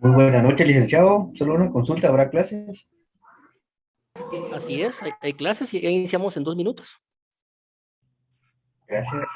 Muy buena noche, licenciado. Solo una consulta, ¿habrá clases? Así es, hay clases y ya iniciamos en 2 minutos. Gracias.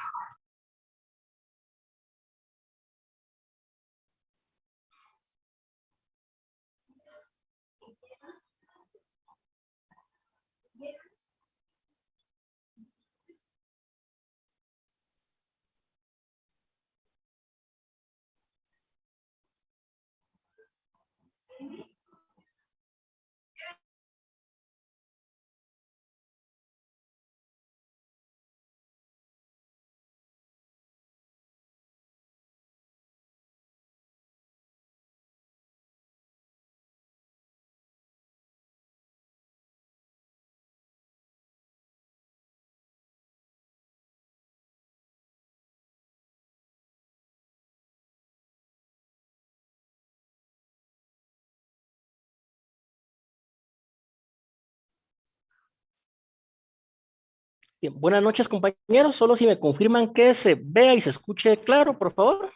Bien, buenas noches, compañeros. Solo si me confirman que se vea y se escuche claro, por favor.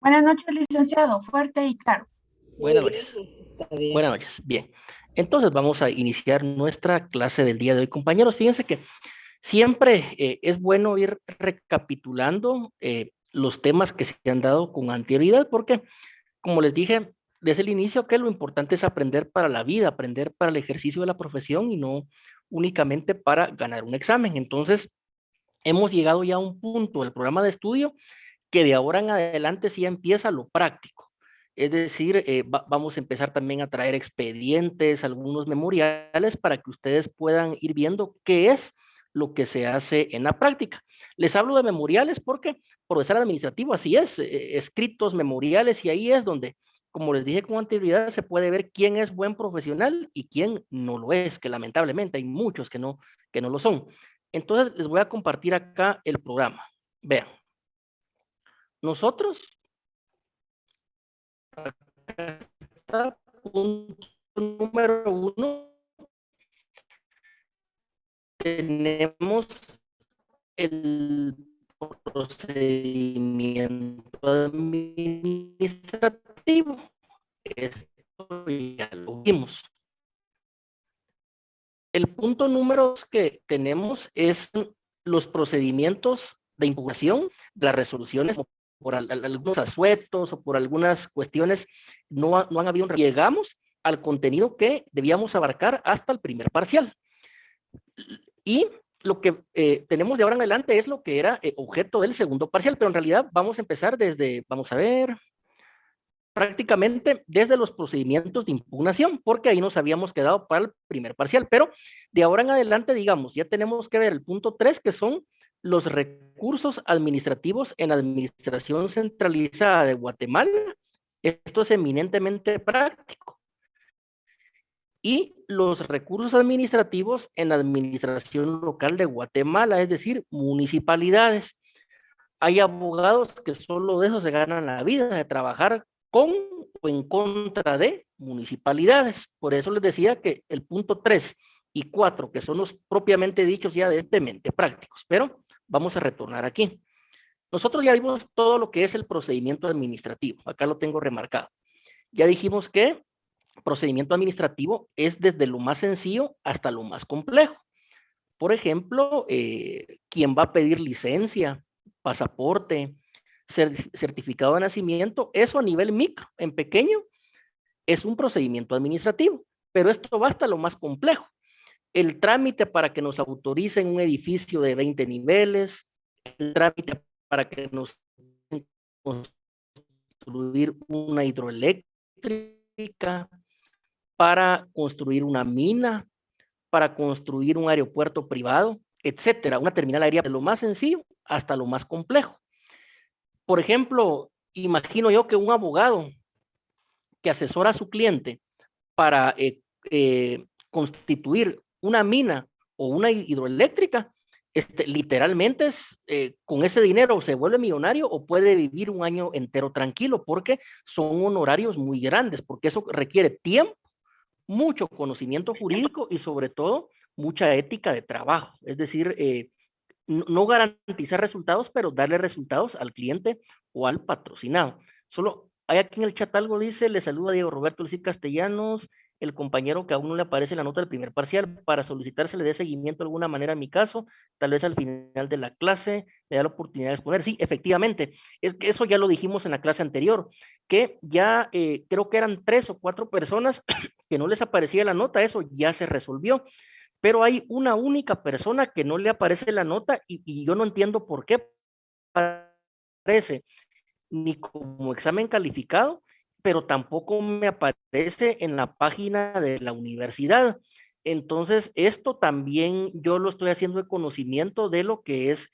Buenas noches, licenciado. Fuerte y claro. Buenas Muy bien, noches. pues está bien. Buenas noches. Bien. Entonces vamos a iniciar nuestra clase del día de hoy, compañeros. Fíjense que siempre es bueno ir recapitulando los temas que se han dado con anterioridad, porque, como les dije desde el inicio, que lo importante es aprender para la vida, aprender para el ejercicio de la profesión y no únicamente para ganar un examen. Entonces, hemos llegado ya a un punto del programa de estudio que de ahora en adelante sí empieza lo práctico. Es decir, vamos a empezar también a traer expedientes, algunos memoriales para que ustedes puedan ir viendo qué es lo que se hace en la práctica. Les hablo de memoriales porque procesal administrativo así es, escritos, memoriales, y ahí es donde, como les dije con anterioridad, se puede ver quién es buen profesional y quién no lo es, que lamentablemente hay muchos que no lo son. Entonces, les voy a compartir acá el programa. Vean, nosotros está, punto número uno, tenemos el procedimiento administrativo. Esto ya lo vimos. El punto número dos que tenemos es los procedimientos de impugnación, las resoluciones por algunos asuetos o por algunas cuestiones no han habido. Llegamos al contenido que debíamos abarcar hasta el primer parcial. Y lo que tenemos de ahora en adelante es lo que era objeto del segundo parcial, pero en realidad vamos a empezar desde, vamos a ver, prácticamente desde los procedimientos de impugnación, porque ahí nos habíamos quedado para el primer parcial, pero de ahora en adelante, digamos, ya tenemos que ver el punto 3, que son los recursos administrativos en la Administración Centralizada de Guatemala. Esto es eminentemente práctico. Y los recursos administrativos en la Administración Local de Guatemala, es decir, municipalidades. Hay abogados que solo de eso se ganan la vida, de trabajar con o en contra de municipalidades. Por eso les decía que el punto 3 y 4, que son los propiamente dichos ya directamente prácticos, pero vamos a retornar aquí. Nosotros ya vimos todo lo que es el procedimiento administrativo, acá lo tengo remarcado. Ya dijimos que procedimiento administrativo es desde lo más sencillo hasta lo más complejo. Por ejemplo, quien va a pedir licencia, pasaporte, certificado de nacimiento, eso a nivel micro, en pequeño, es un procedimiento administrativo, pero esto va hasta lo más complejo. El trámite para que nos autoricen un edificio de 20 niveles, el trámite para que nos construir una hidroeléctrica, para construir una mina, para construir un aeropuerto privado, etcétera, una terminal aérea, de lo más sencillo hasta lo más complejo. Por ejemplo, imagino yo que un abogado que asesora a su cliente para constituir una mina o una hidroeléctrica, literalmente con ese dinero se vuelve millonario o puede vivir un año entero tranquilo, porque son honorarios muy grandes, porque eso requiere tiempo, mucho conocimiento jurídico y sobre todo mucha ética de trabajo. Es decir, no garantizar resultados, pero darle resultados al cliente o al patrocinado. Solo hay aquí en el chat algo, dice, le saluda Diego Roberto Luis Castellanos, el compañero que aún no le aparece la nota del primer parcial, para solicitar se le dé seguimiento de alguna manera a mi caso, tal vez al final de la clase, me da la oportunidad de exponer. Sí, efectivamente, es que eso ya lo dijimos en la clase anterior, que ya creo que eran 3 o 4 personas que no les aparecía la nota, eso ya se resolvió, pero hay una única persona que no le aparece la nota y yo no entiendo por qué aparece ni como examen calificado, pero tampoco me aparece en la página de la universidad. Entonces, esto también yo lo estoy haciendo de conocimiento de lo que es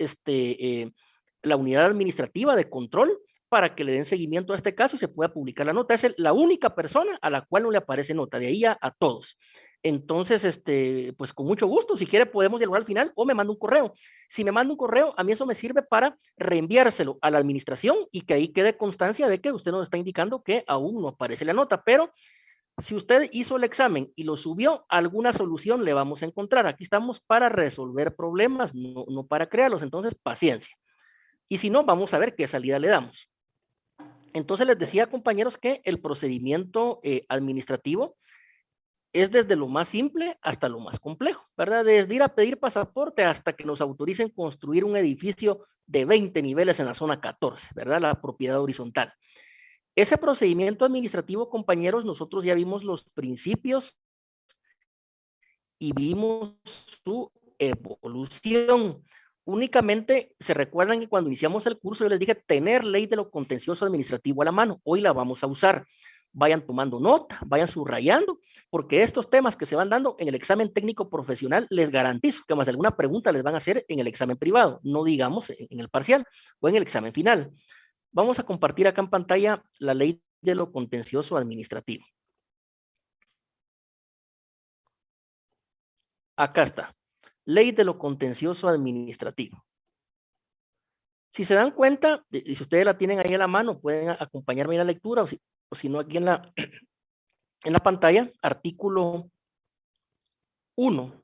la unidad administrativa de control para que le den seguimiento a este caso y se pueda publicar la nota. Es la única persona a la cual no le aparece nota, de ahí a todos. Entonces, pues con mucho gusto, si quiere podemos dialogar al final o me manda un correo. Si me manda un correo, a mí eso me sirve para reenviárselo a la administración y que ahí quede constancia de que usted nos está indicando que aún no aparece la nota, pero Si usted hizo el examen y lo subió, alguna solución le vamos a encontrar. Aquí estamos para resolver problemas, no para crearlos. Entonces, paciencia. Y si no, vamos a ver qué salida le damos. Entonces, les decía, compañeros, que el procedimiento administrativo es desde lo más simple hasta lo más complejo, ¿verdad? Desde ir a pedir pasaporte hasta que nos autoricen construir un edificio de 20 niveles en la zona 14, ¿verdad? La propiedad horizontal. Ese procedimiento administrativo, compañeros, nosotros ya vimos los principios y vimos su evolución. Únicamente se recuerdan que cuando iniciamos el curso yo les dije tener ley de lo contencioso administrativo a la mano. Hoy la vamos a usar. Vayan tomando nota, vayan subrayando, porque estos temas que se van dando en el examen técnico profesional, les garantizo que más de alguna pregunta les van a hacer en el examen privado, no digamos en el parcial o en el examen final. Vamos a compartir acá en pantalla la ley de lo contencioso administrativo. Acá está. Ley de lo contencioso administrativo. Si se dan cuenta, y si ustedes la tienen ahí a la mano, pueden acompañarme en la lectura, o si no aquí en la pantalla, artículo 1.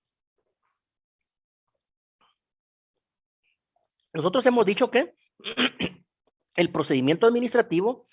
Nosotros hemos dicho que el procedimiento administrativo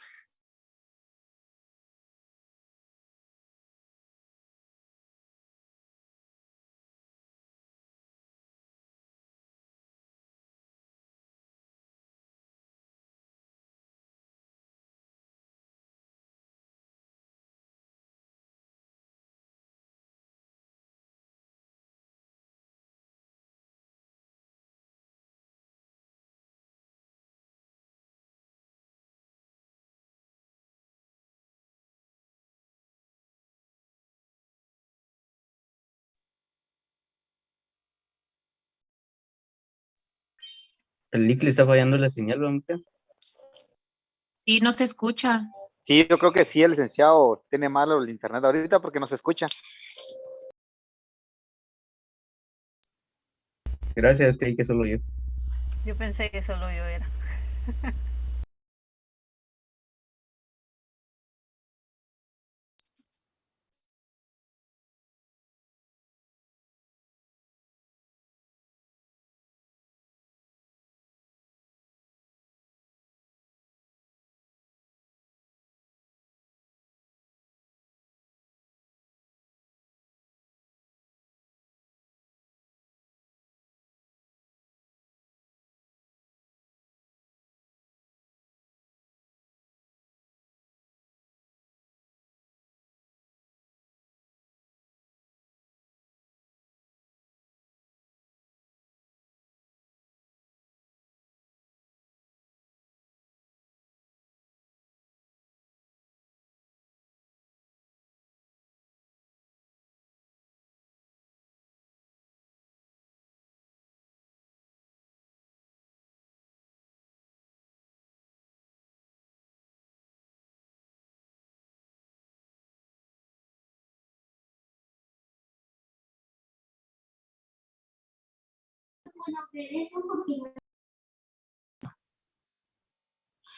El link le está fallando la señal, ¿verdad? Sí, no se escucha. Sí, yo creo que sí, el licenciado tiene malo el internet ahorita porque no se escucha. Gracias, creí que solo yo. Yo pensé que solo yo era.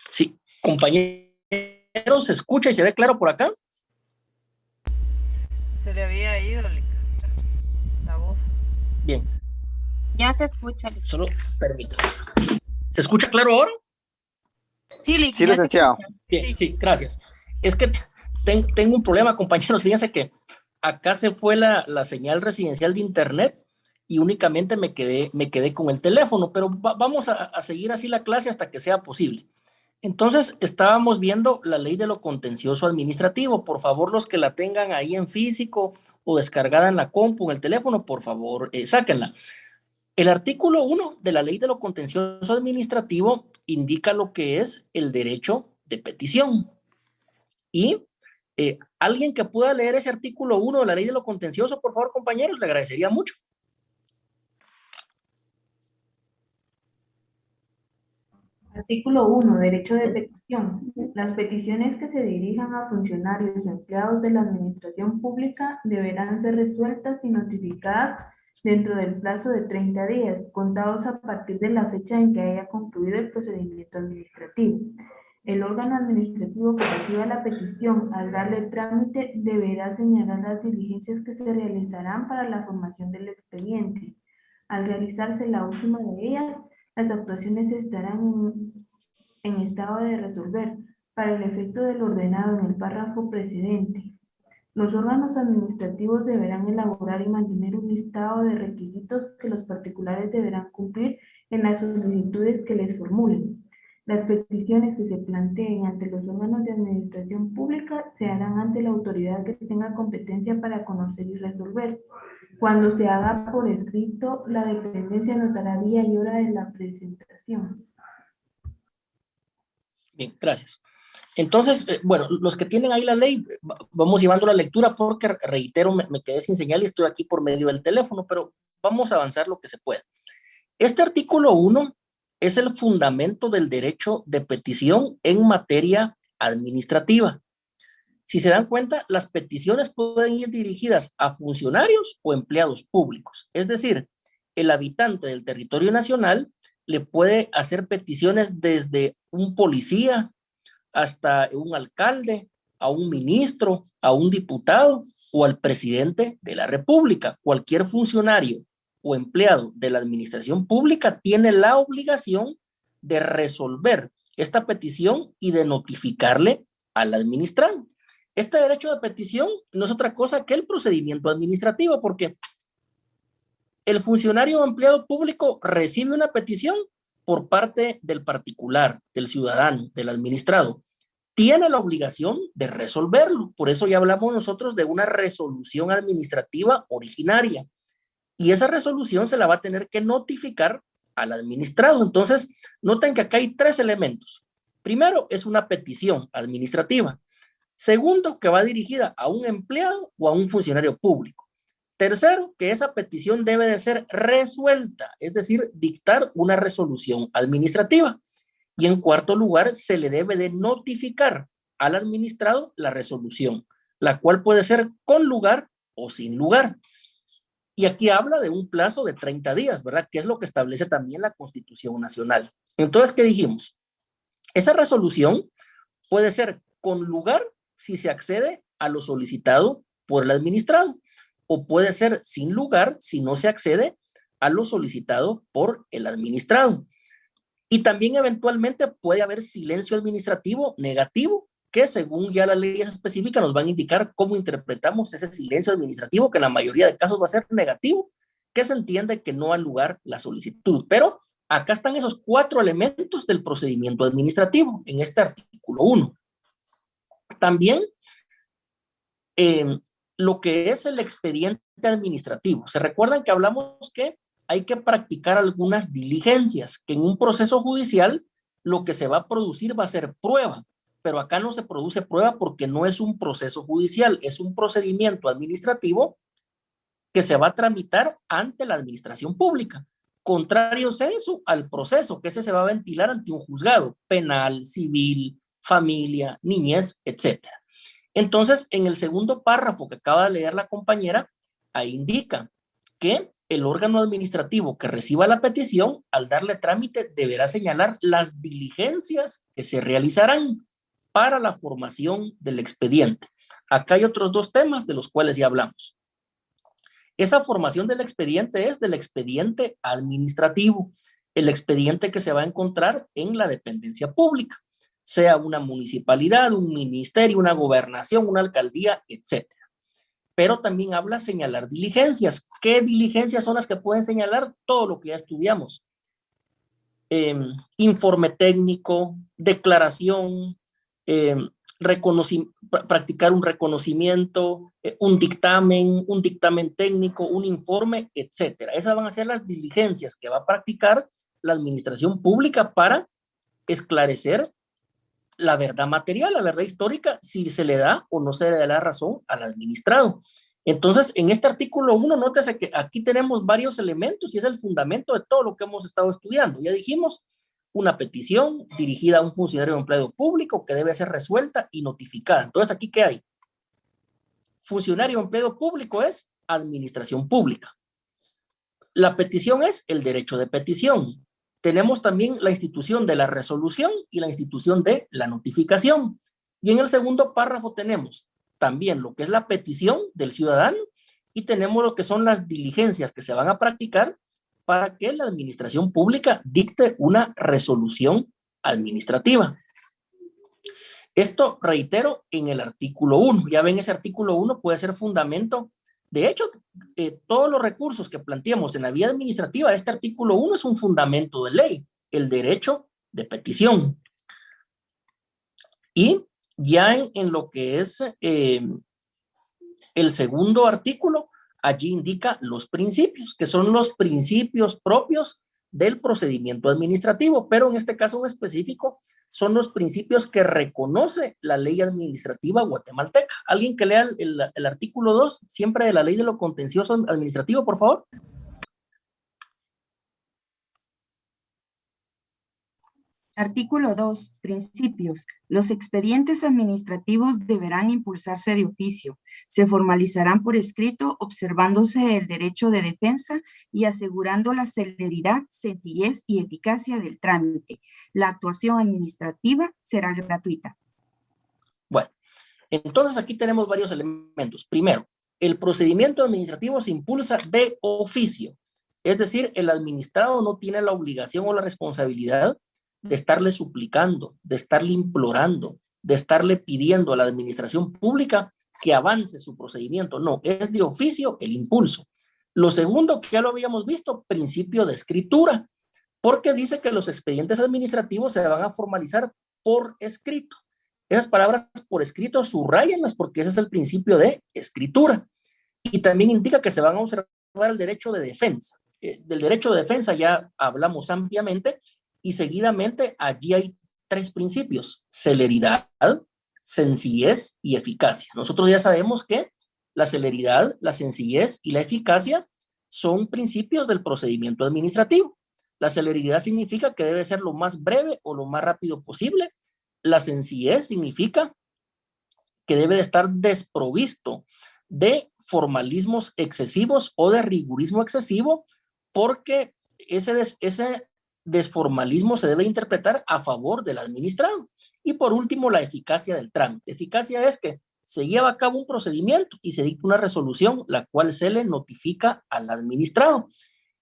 Sí, compañeros, ¿se escucha y se ve claro por acá? Se le había ido la voz. Bien. Ya se escucha. Solo permítame. ¿Se escucha claro ahora? Sí, Sí, ya se licenciado. escucha. Bien, sí, gracias. Es que tengo un problema, compañeros. Fíjense que acá se fue la señal residencial de internet y únicamente me quedé con el teléfono, pero vamos a seguir así la clase hasta que sea posible. Entonces, estábamos viendo la ley de lo contencioso administrativo. Por favor, los que la tengan ahí en físico o descargada en la compu, en el teléfono, por favor, sáquenla. El artículo 1 de la ley de lo contencioso administrativo indica lo que es el derecho de petición. Y alguien que pueda leer ese artículo 1 de la ley de lo contencioso, por favor, compañeros, le agradecería mucho. Artículo 1. Derecho de petición. Las peticiones que se dirijan a funcionarios o empleados de la administración pública deberán ser resueltas y notificadas dentro del plazo de 30 días, contados a partir de la fecha en que haya concluido el procedimiento administrativo. El órgano administrativo que reciba la petición al darle trámite deberá señalar las diligencias que se realizarán para la formación del expediente. Al realizarse la última de ellas, las actuaciones estarán en estado de resolver para el efecto del ordenado en el párrafo precedente. Los órganos administrativos deberán elaborar y mantener un listado de requisitos que los particulares deberán cumplir en las solicitudes que les formulen. Las peticiones que se planteen ante los órganos de administración pública se harán ante la autoridad que tenga competencia para conocer y resolver. Cuando se haga por escrito, la dependencia anotará día y hora de la presentación. Bien, gracias. Entonces, bueno, los que tienen ahí la ley, vamos llevando la lectura porque, reitero, me quedé sin señal y estoy aquí por medio del teléfono, pero vamos a avanzar lo que se pueda. Este artículo 1 es el fundamento del derecho de petición en materia administrativa. Si se dan cuenta, las peticiones pueden ir dirigidas a funcionarios o empleados públicos. Es decir, el habitante del territorio nacional le puede hacer peticiones desde un policía hasta un alcalde, a un ministro, a un diputado o al presidente de la República. Cualquier funcionario o empleado de la administración pública tiene la obligación de resolver esta petición y de notificarle al administrado. Este derecho de petición no es otra cosa que el procedimiento administrativo, porque el funcionario o empleado público recibe una petición por parte del particular, del ciudadano, del administrado. Tiene la obligación de resolverlo. Por eso ya hablamos nosotros de una resolución administrativa originaria. Y esa resolución se la va a tener que notificar al administrado. Entonces, noten que acá hay 3 elementos. Primero, es una petición administrativa. Segundo, que va dirigida a un empleado o a un funcionario público. Tercero, que esa petición debe de ser resuelta, es decir, dictar una resolución administrativa. Y en cuarto lugar, se le debe de notificar al administrado la resolución, la cual puede ser con lugar o sin lugar. Y aquí habla de un plazo de 30 días, ¿verdad? Que es lo que establece también la Constitución Nacional. Entonces, ¿qué dijimos? Esa resolución puede ser con lugar si se accede a lo solicitado por el administrado, o puede ser sin lugar si no se accede a lo solicitado por el administrado. Y también eventualmente puede haber silencio administrativo negativo, que según ya las leyes específicas nos van a indicar cómo interpretamos ese silencio administrativo, que en la mayoría de casos va a ser negativo, que se entiende que no ha lugar la solicitud. Pero acá están esos 4 elementos del procedimiento administrativo en este artículo 1. También lo que es el expediente administrativo. ¿Se recuerdan que hablamos que hay que practicar algunas diligencias, que en un proceso judicial lo que se va a producir va a ser prueba, pero acá no se produce prueba porque no es un proceso judicial, es un procedimiento administrativo que se va a tramitar ante la administración pública, contrario censo al proceso, que ese se va a ventilar ante un juzgado penal, civil, familia, niñez, etc. Entonces, en el segundo párrafo que acaba de leer la compañera, ahí indica que el órgano administrativo que reciba la petición, al darle trámite, deberá señalar las diligencias que se realizarán para la formación del expediente. Acá hay otros 2 temas de los cuales ya hablamos. Esa formación del expediente es del expediente administrativo, el expediente que se va a encontrar en la dependencia pública, sea una municipalidad, un ministerio, una gobernación, una alcaldía, etc. Pero también habla señalar diligencias. ¿Qué diligencias son las que pueden señalar? Todo lo que ya estudiamos. Informe técnico, declaración, practicar un reconocimiento, un dictamen técnico, un informe, etc. Esas van a ser las diligencias que va a practicar la administración pública para esclarecer la verdad material, la verdad histórica, si se le da o no se le da la razón al administrado. Entonces, en este artículo 1, nótese que aquí tenemos varios elementos y es el fundamento de todo lo que hemos estado estudiando. Ya dijimos, una petición dirigida a un funcionario o empleado público que debe ser resuelta y notificada. Entonces, ¿aquí qué hay? Funcionario o empleado público es administración pública. La petición es el derecho de petición. tenemos también la institución de la resolución y la institución de la notificación. Y en el segundo párrafo tenemos también lo que es la petición del ciudadano y tenemos lo que son las diligencias que se van a practicar para que la administración pública dicte una resolución administrativa. Esto, reitero, en el artículo 1. Ya ven, ese artículo 1 puede ser fundamento. De hecho, todos los recursos que planteamos en la vía administrativa, este artículo 1 es un fundamento de ley, el derecho de petición. Y ya en lo que es el segundo artículo, allí indica los principios, que son los principios propios del procedimiento administrativo, pero en este caso en específico son los principios que reconoce la ley administrativa guatemalteca. ¿Alguien que lea el artículo 2, siempre de la ley de lo contencioso administrativo, por favor? Artículo 2. Principios. Los expedientes administrativos deberán impulsarse de oficio. Se formalizarán por escrito observándose el derecho de defensa y asegurando la celeridad, sencillez y eficacia del trámite. La actuación administrativa será gratuita. Bueno, entonces aquí tenemos varios elementos. Primero, el procedimiento administrativo se impulsa de oficio. Es decir, el administrado no tiene la obligación o la responsabilidad de estarle suplicando, de estarle implorando, de estarle pidiendo a la administración pública que avance su procedimiento. No, es de oficio el impulso. Lo segundo, que ya lo habíamos visto, principio de escritura, porque dice que los expedientes administrativos se van a formalizar por escrito. Esas palabras por escrito, subrayenlas porque ese es el principio de escritura. Y también indica que se van a observar el derecho de defensa. Del derecho de defensa ya hablamos ampliamente. Y seguidamente allí hay tres principios: celeridad, sencillez y eficacia. Nosotros ya sabemos que la celeridad, la sencillez y la eficacia son principios del procedimiento administrativo. La celeridad significa que debe ser lo más breve o lo más rápido posible. La sencillez significa que debe de estar desprovisto de formalismos excesivos o de rigurismo excesivo, porque ese desformalismo se debe interpretar a favor del administrado. Y por último, la eficacia del trámite. Eficacia es que se lleva a cabo un procedimiento y se dicta una resolución, la cual se le notifica al administrado.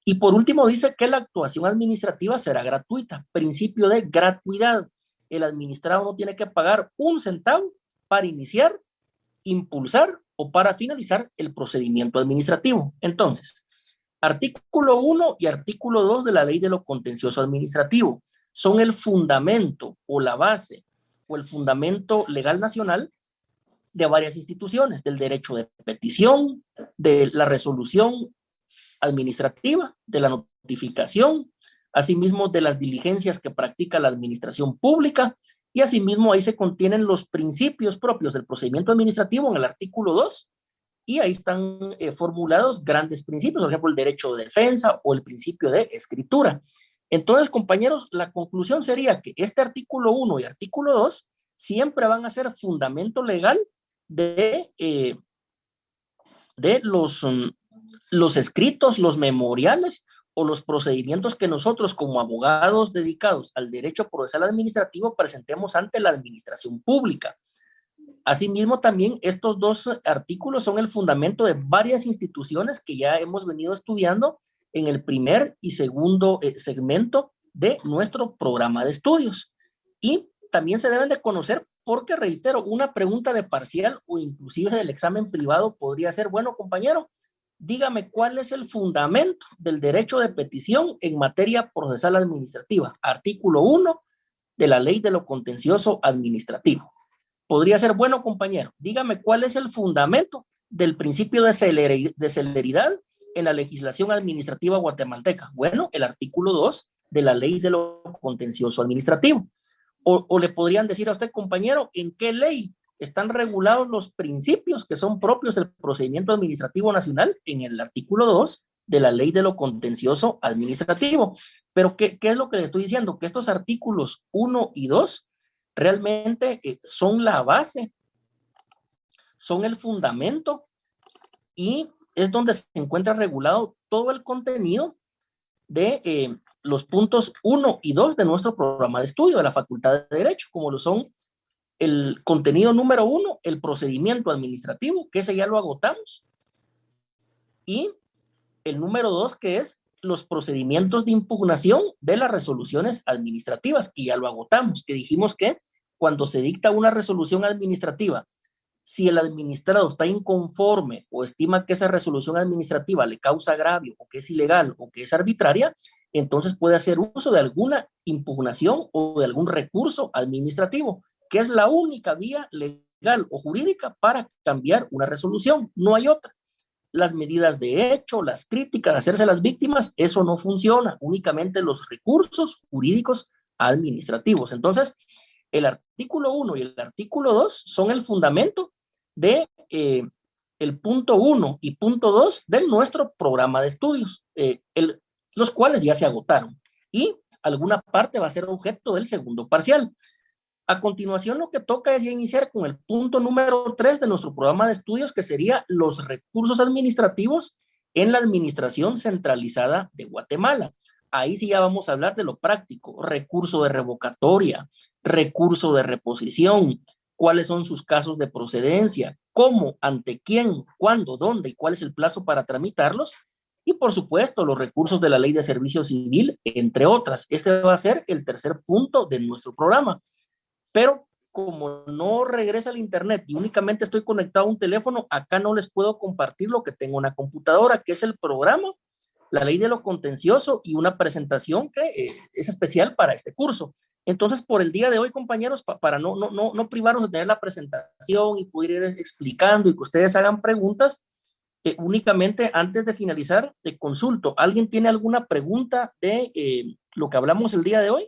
Y por último, dice que la actuación administrativa será gratuita. Principio de gratuidad. El administrado no tiene que pagar un centavo para iniciar, impulsar o para finalizar el procedimiento administrativo. Entonces, artículo 1 y artículo 2 de la Ley de lo Contencioso Administrativo son el fundamento o la base o el fundamento legal nacional de varias instituciones, del derecho de petición, de la resolución administrativa, de la notificación, asimismo de las diligencias que practica la administración pública, y asimismo ahí se contienen los principios propios del procedimiento administrativo en el artículo 2, y ahí están formulados grandes principios, por ejemplo, el derecho de defensa o el principio de escritura. Entonces, compañeros, la conclusión sería que este artículo 1 y artículo 2 siempre van a ser fundamento legal de los escritos, los memoriales o los procedimientos que nosotros como abogados dedicados al derecho procesal administrativo presentemos ante la administración pública. Asimismo, también estos dos artículos son el fundamento de varias instituciones que ya hemos venido estudiando en el primer y segundo segmento de nuestro programa de estudios. Y también se deben de conocer porque, reitero, una pregunta de parcial o inclusive del examen privado podría ser: bueno, compañero, dígame cuál es el fundamento del derecho de petición en materia procesal administrativa. Artículo 1 de la Ley de lo Contencioso Administrativo. Podría ser: bueno, compañero, dígame cuál es el fundamento del principio de celeridad en la legislación administrativa guatemalteca. Bueno, el artículo 2 de la Ley de lo Contencioso Administrativo. O le podrían decir a usted, compañero, ¿en qué ley están regulados los principios que son propios del procedimiento administrativo nacional? En el artículo 2 de la Ley de lo Contencioso Administrativo. Pero ¿qué es lo que le estoy diciendo? Que estos artículos 1 y 2 realmente son la base, son el fundamento y es donde se encuentra regulado todo el contenido de los puntos 1 y 2 de nuestro programa de estudio de la Facultad de Derecho, como lo son el contenido número 1, el procedimiento administrativo, que ese ya lo agotamos, y el número 2, que es los procedimientos de impugnación de las resoluciones administrativas, que ya lo agotamos, que dijimos que cuando se dicta una resolución administrativa, si el administrado está inconforme o estima que esa resolución administrativa le causa agravio o que es ilegal o que es arbitraria, entonces puede hacer uso de alguna impugnación o de algún recurso administrativo, que es la única vía legal o jurídica para cambiar una resolución. No hay otra. Las medidas de hecho, las críticas, hacerse las víctimas, eso no funciona. Únicamente los recursos jurídicos administrativos. Entonces, el artículo 1 y el artículo 2 son el fundamento de el punto 1 y punto 2 de nuestro programa de estudios, los cuales ya se agotaron. Y alguna parte va a ser objeto del segundo parcial. A continuación, lo que toca es ya iniciar con el punto número 3 de nuestro programa de estudios, que sería los recursos administrativos en la administración centralizada de Guatemala. Ahí sí ya vamos a hablar de lo práctico, recurso de revocatoria, recurso de reposición, cuáles son sus casos de procedencia, cómo, ante quién, cuándo, dónde y cuál es el plazo para tramitarlos, y por supuesto los recursos de la Ley de Servicio Civil, entre otras. Este va a ser el tercer punto de nuestro programa. Pero como no regresa al internet y únicamente estoy conectado a un teléfono, acá no les puedo compartir lo que tengo en una computadora, que es el programa, la ley de lo contencioso y una presentación que es especial para este curso. Entonces, por el día de hoy, compañeros, para no privarnos de tener la presentación y poder ir explicando y que ustedes hagan preguntas, únicamente antes de finalizar, te consulto, ¿alguien tiene alguna pregunta de lo que hablamos el día de hoy?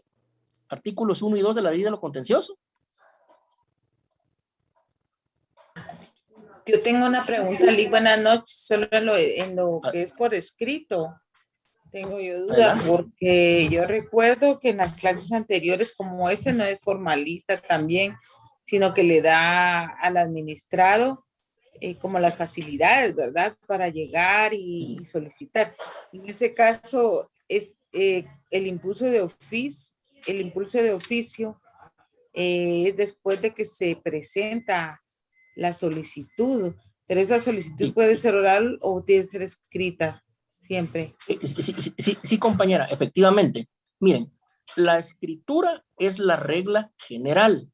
Artículos 1 y 2 de la ley de lo contencioso. Yo tengo una pregunta, Lick, buenas noches, solo en lo que es por escrito. Tengo yo duda. Adelante. Porque yo recuerdo que en las clases anteriores, como este no es formalista también, sino que le da al administrado como las facilidades, ¿verdad? Para llegar y solicitar. En ese caso, es el impulso de oficio. El impulso de oficio es después de que se presenta la solicitud, pero esa solicitud puede ser oral o tiene que ser escrita siempre. Sí, compañera, efectivamente. Miren, la escritura es la regla general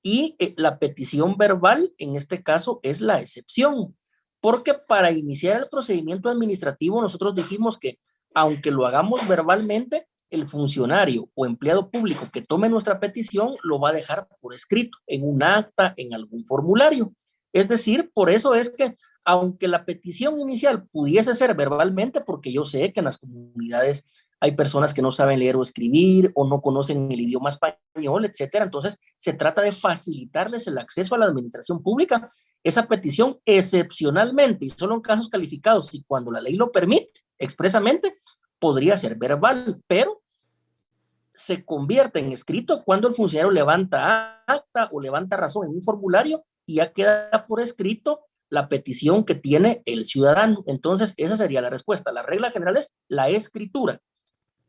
y la petición verbal, en este caso, es la excepción, porque para iniciar el procedimiento administrativo nosotros dijimos que aunque lo hagamos verbalmente, el funcionario o empleado público que tome nuestra petición lo va a dejar por escrito, en un acta, en algún formulario. Es decir, por eso es que, aunque la petición inicial pudiese ser verbalmente, porque yo sé que en las comunidades hay personas que no saben leer o escribir o no conocen el idioma español, etcétera, entonces se trata de facilitarles el acceso a la administración pública. Esa petición excepcionalmente y solo en casos calificados y cuando la ley lo permite expresamente, podría ser verbal, pero se convierte en escrito cuando el funcionario levanta acta o levanta razón en un formulario y ya queda por escrito la petición que tiene el ciudadano. Entonces, esa sería la respuesta. La regla general es la escritura.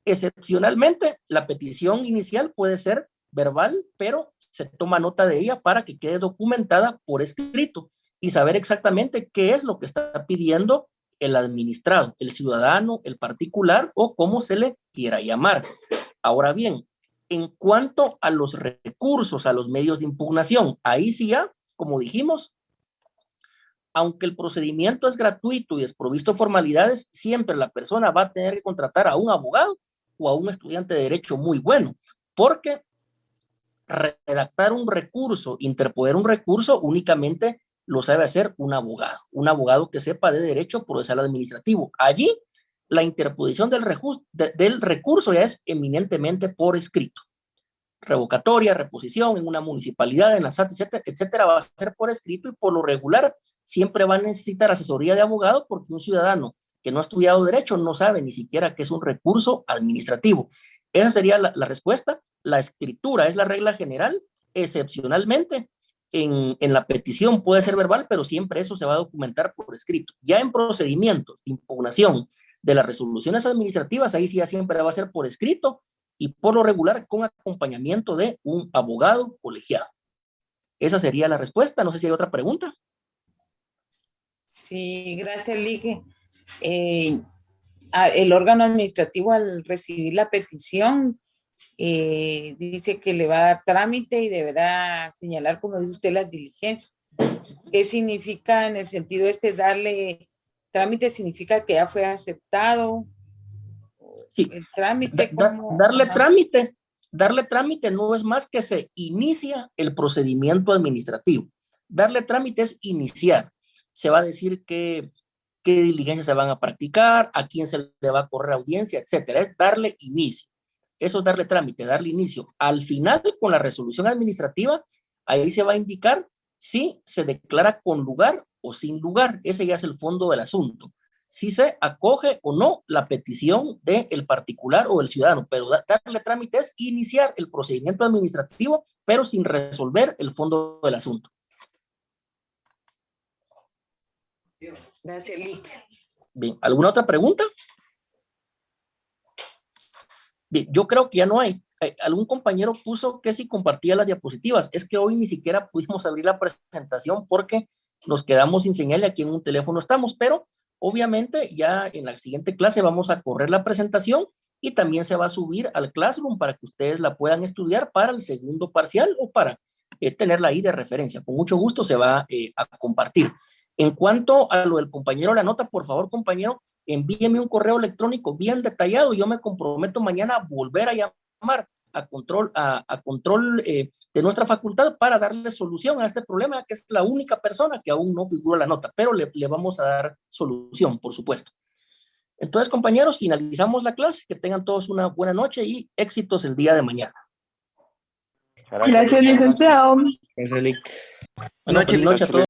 Excepcionalmente, la petición inicial puede ser verbal, pero se toma nota de ella para que quede documentada por escrito y saber exactamente qué es lo que está pidiendo el administrado, el ciudadano, el particular o como se le quiera llamar. Ahora bien, en cuanto a los recursos, a los medios de impugnación, ahí sí ya, como dijimos, aunque el procedimiento es gratuito y desprovisto de formalidades, siempre la persona va a tener que contratar a un abogado o a un estudiante de derecho muy bueno, porque redactar un recurso, interponer un recurso, únicamente lo sabe hacer un abogado que sepa de derecho procesal administrativo. Allí, la interposición del recurso ya es eminentemente por escrito. Revocatoria, reposición en una municipalidad, en la SAT, etcétera, va a ser por escrito y por lo regular siempre va a necesitar asesoría de abogado porque un ciudadano que no ha estudiado derecho no sabe ni siquiera qué es un recurso administrativo. Esa sería la respuesta. La escritura es la regla general. Excepcionalmente, en la petición puede ser verbal, pero siempre eso se va a documentar por escrito. Ya en procedimientos de impugnación De las resoluciones administrativas, ahí sí ya siempre va a ser por escrito y por lo regular con acompañamiento de un abogado colegiado. Esa sería la respuesta. No sé si hay otra pregunta. Sí, gracias, Ligue. El órgano administrativo al recibir la petición dice que le va a dar trámite y deberá señalar, como dice usted, las diligencias. ¿Qué significa en el sentido darle trámite? ¿Significa que ya fue aceptado? Sí. El trámite, darle trámite no es más que se inicia el procedimiento administrativo. Darle trámite es iniciar. Se va a decir qué diligencias se van a practicar, a quién se le va a correr audiencia, etcétera. Es darle inicio. Eso es darle trámite, darle inicio. Al final, con la resolución administrativa, ahí se va a indicar si se declara con lugar o sin lugar. Ese ya es el fondo del asunto. Si se acoge o no la petición del particular o del ciudadano, pero darle trámite es iniciar el procedimiento administrativo, pero sin resolver el fondo del asunto. Gracias, Lick. Bien, ¿alguna otra pregunta? Bien, yo creo que ya no hay. Algún compañero puso que si compartía las diapositivas. Es que hoy ni siquiera pudimos abrir la presentación porque nos quedamos sin señal y aquí en un teléfono estamos, pero obviamente ya en la siguiente clase vamos a correr la presentación y también se va a subir al Classroom para que ustedes la puedan estudiar para el segundo parcial o para tenerla ahí de referencia. Con mucho gusto se va a compartir. En cuanto a lo del compañero la nota, por favor, compañero, envíeme un correo electrónico bien detallado. Yo me comprometo mañana a volver a llamar a control de nuestra facultad para darle solución a este problema, que es la única persona que aún no figura la nota, pero le vamos a dar solución, por supuesto. Entonces, compañeros, finalizamos la clase. Que tengan todos una buena noche y éxitos el día de mañana. Gracias, licenciado. Gracias, Lick. Buenas noches a todos.